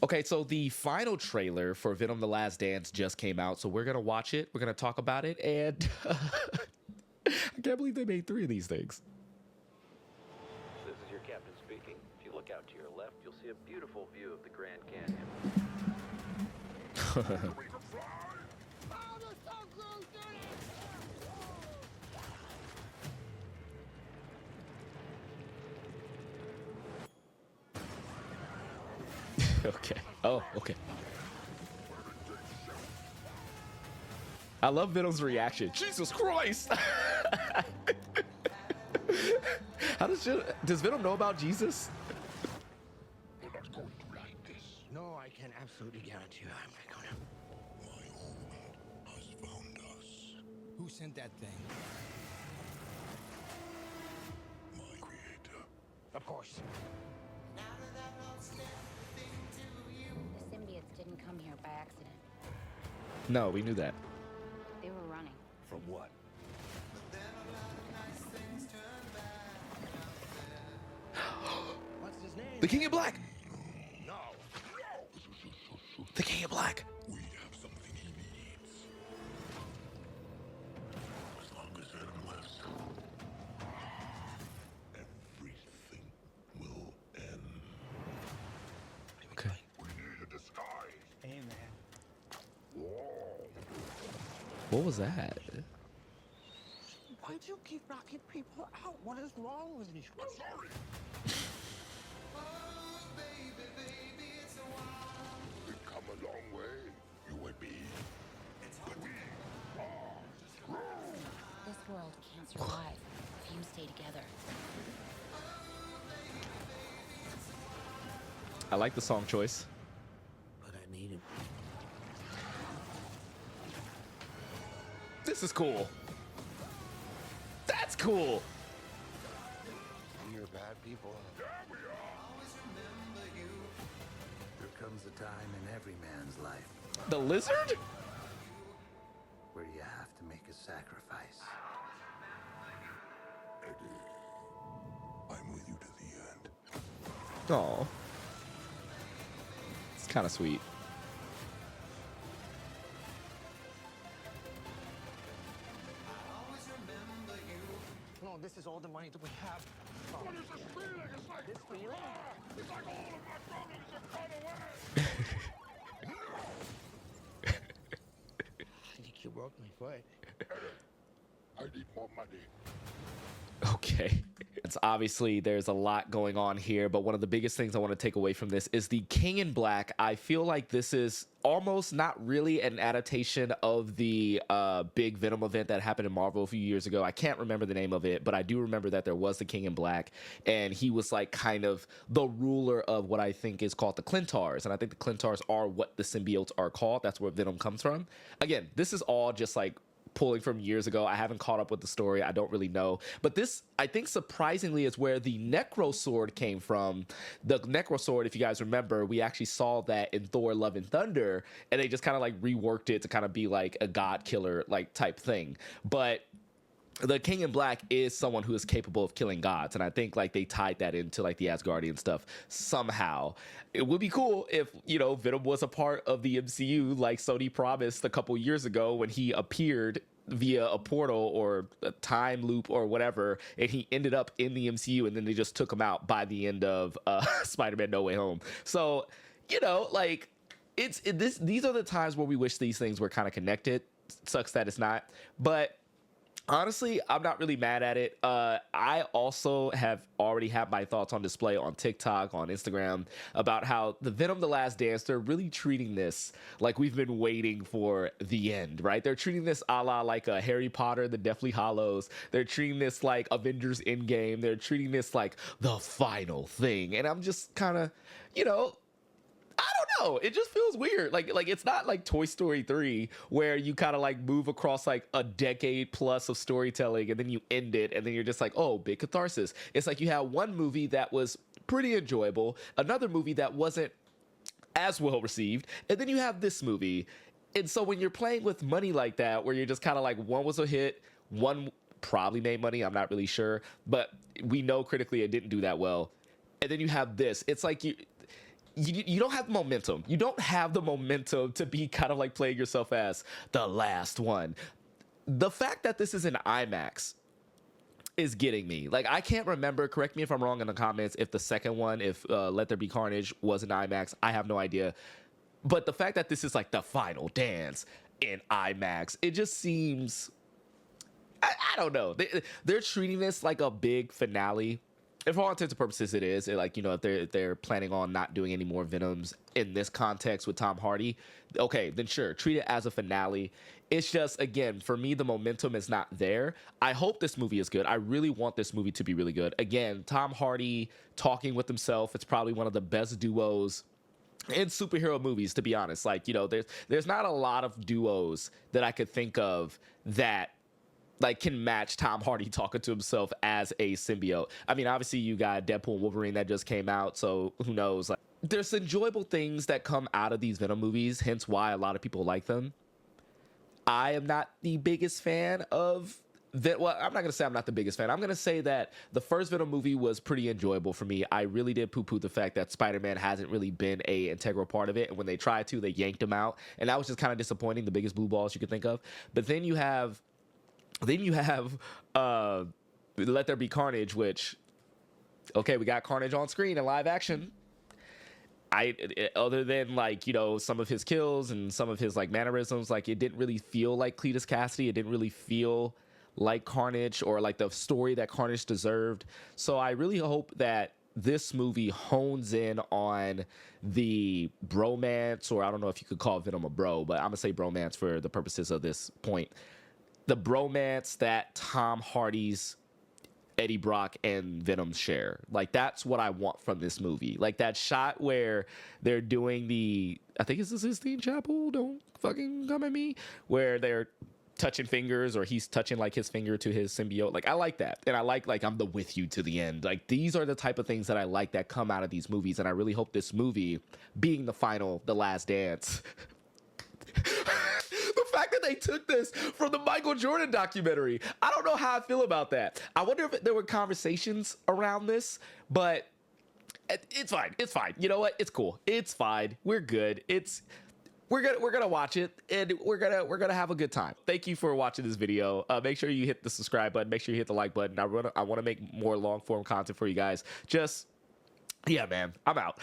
Okay, so the final trailer for Venom: The Last Dance just came out, so we're gonna watch it. We're gonna talk about it, and I can't believe they made three of these things. This is your captain speaking. If you look out to your left, you'll see a beautiful view of the Grand Canyon. Okay. Oh, okay. I love Venom's reaction. Jesus Christ! How does Venom know about Jesus? You're not going to like this. No, I can absolutely guarantee you I'm not gonna. My home has found us. Who sent that thing? My creator. Of course. The symbiotes didn't come here by accident. No, we knew that. They were running. From what? What's his name? The King in Black. No. The King in Black. We have something he needs. As long as Venom lives, everything will end. Okay. We need a disguise. Hey, man. Whoa. What was that? Why do you keep knocking people out? What is wrong with you? I'm sorry. We've come a long way, you and me. But we are strong. This world can't survive if you stay together. I like the song choice. But I need him. This is cool. That's cool. You're bad people. Yeah, we are. There comes a time in every man's life The lizard? where you have to make a sacrifice. Eddie, I'm with you to the end. Oh. It's kind of sweet. No, this is all the money that we have. What is this feeling? It's like This feeling? It's like all of my problems have gone away. I think you broke my foot. I need more money. Okay. It's obviously there's a lot going on here, but one of the biggest things I want to take away from this is the King in Black. I feel like this is almost not really an adaptation of the big Venom event that happened in Marvel a few years ago. I can't remember the name of it, but I do remember that there was the King in Black, and he was like kind of the ruler of what I think is called the Clintars. And I think the Clintars are what the symbiotes are called. That's where Venom comes from. Again, this is all just like pulling from years ago. I haven't caught up with the story. I don't really know. But this, I think, surprisingly, is where the Necro Sword came from. The Necro Sword, if you guys remember, we actually saw that in Thor: Love and Thunder, and they just kind of like reworked it to kind of be like a god killer like type thing. But the King in Black is someone who is capable of killing gods, and I think like they tied that into like the Asgardian stuff somehow. It would be cool if, you know, Venom was a part of the MCU like Sony promised a couple years ago when he appeared via a portal or a time loop or whatever, and he ended up in the MCU, and then they just took him out by the end of Spider-Man: No Way Home. So, you know, like these are the times where we wish these things were kind of connected. Sucks that it's not, but honestly, I'm not really mad at it. I also have already had my thoughts on display on TikTok, on Instagram, about how the Venom: The Last Dance, they're really treating this like we've been waiting for the end, right? They're treating this a la like a Harry Potter, the Deathly Hallows. They're treating this like Avengers Endgame. They're treating this like the final thing. And I'm just kind of, you know, I don't know. It just feels weird. Like it's not like Toy Story 3 where you kind of like move across like a decade plus of storytelling and then you end it and then you're just like, oh, big catharsis. It's like you had one movie that was pretty enjoyable, another movie that wasn't as well received, and then you have this movie. And so when you're playing with money like that, where you're just kind of like, one was a hit, one probably made money, I'm not really sure, but we know critically it didn't do that well. And then you have this. It's like you don't have momentum. You don't have the momentum to be kind of like playing yourself as the last one. The fact that this is an IMAX is getting me. Like, I can't remember, correct me if I'm wrong in the comments, if the second one, if Let There Be Carnage was an IMAX. I have no idea. But the fact that this is like the final dance in IMAX, it just seems, I don't know. They're treating this like a big finale. And for all intents and purposes, it is. Like, you know, if they're planning on not doing any more Venoms in this context with Tom Hardy, okay, then sure, treat it as a finale. It's just, again, for me, the momentum is not there. I hope this movie is good. I really want this movie to be really good. Again, Tom Hardy talking with himself, it's probably one of the best duos in superhero movies, to be honest. Like, you know, there's not a lot of duos that I could think of that like can match Tom Hardy talking to himself as a symbiote. I mean, obviously you got Deadpool and Wolverine that just came out, so who knows? Like, there's enjoyable things that come out of these Venom movies, hence why a lot of people like them. I am not the biggest fan of that. Well, I'm not gonna say I'm not the biggest fan. I'm gonna say that the first Venom movie was pretty enjoyable for me. I really did poo-poo the fact that Spider-Man hasn't really been a integral part of it, and when they tried to, they yanked him out, and that was just kind of disappointing. The biggest blue balls you could think of. But then you have Let There Be Carnage, which, okay, we got Carnage on screen in live action. Other than, like, you know, some of his kills and some of his like mannerisms, like, it didn't really feel like Cletus Cassidy. It didn't really feel like Carnage or like the story that Carnage deserved. So I really hope that this movie hones in on the bromance, or I don't know if you could call Venom a bro, but I'm gonna say bromance for the purposes of this point. The bromance that Tom Hardy's Eddie Brock and Venom share. Like, that's what I want from this movie. Like, that shot where they're doing the, I think it's the Sistine Chapel, don't fucking come at me, where they're touching fingers, or he's touching like his finger to his symbiote. Like, I like that. And I like I'm the with you to the end. Like, these are the type of things that I like that come out of these movies. And I really hope this movie, being the last dance, the fact that they took this from the Michael Jordan documentary, I don't know how I feel about that. I wonder if there were conversations around this, but it's fine. It's fine. You know what? It's cool. It's fine. We're good. We're gonna watch it, and we're gonna have a good time. Thank you for watching this video. Make sure you hit the subscribe button. Make sure you hit the like button. I want to make more long form content for you guys. Just, yeah, man. I'm out.